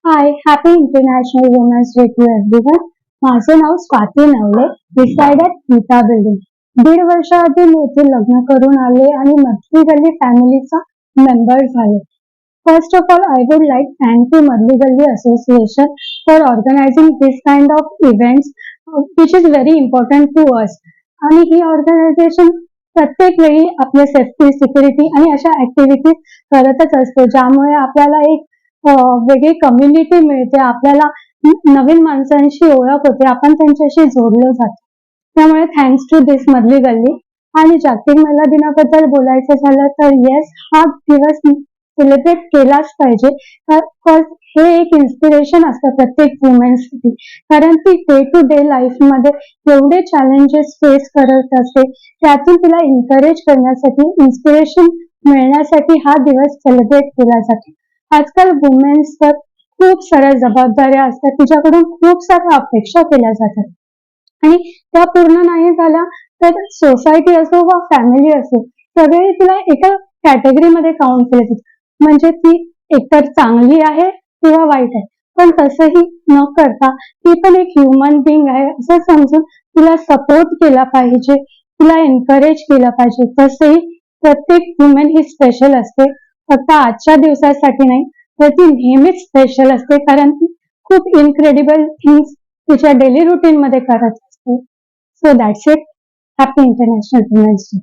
High, happy international women's day to everyone. माझं नाव Swati Navale, reside at Geeta building. 1.5 वर्षाआधी मी येथे लग्न करून आले आणि मधली गल्ली फॅमिलीचा मेंबर झाले. First of all, I would like thank you Madli Galli Association for organizing this kind of events, which is very important to us. आणि ही ऑर्गनायझेशन प्रत्येक वेळी आपल्या सेफ्टी, सिक्युरिटी आणि अशा ऍक्टिव्हिटीज करतच असते, ज्यामुळे आपल्याला एक वेगळी कम्युनिटी मिळते, आपल्याला नवीन माणसांशी ओळख होते, आपण त्यांच्याशी जोडलं जातो. त्यामुळे थँक्स टू दिस मधली गल्ली. आणि जागतिक महिला दिनाबद्दल बोलायचं झालं तर येस, हा दिवस सेलिब्रेट केलाच पाहिजे. हे एक इन्स्पिरेशन असतं प्रत्येक वुमेन्ससाठी, कारण ती डे टू डे लाईफ मध्ये एवढे चॅलेंजेस फेस करत असते. त्यातून तिला एनकरेज करण्यासाठी, इन्स्पिरेशन मिळण्यासाठी हा दिवस सेलिब्रेट केला जातो. आजकाल वुमेन्सवर खूप साऱ्या जबाबदाऱ्या असतात, तिच्याकडून खूप साऱ्या अपेक्षा केल्या जातात आणि त्या पूर्ण नाही झाल्या तर सोसायटी असो वा फॅमिली असो, सगळे तिला एका कॅटेगरीमध्ये काउंट केले जातात, म्हणजे ती एकतर चांगली आहे किंवा वाईट आहे. पण तसंही न करता ती पण एक ह्युमन बिंग आहे असं समजून तिला सपोर्ट केला पाहिजे, तिला एनकरेज केलं पाहिजे. तसेही प्रत्येक वुमेन ही स्पेशल असते, फक्त आजच्या दिवसासाठी नाही, तर ती नेहमीच स्पेशल असते, कारण ती खूप इनक्रेडिबल थिंग्स तिच्या डेली रुटीन मध्ये करत असते. So that's it. Happy international women's day.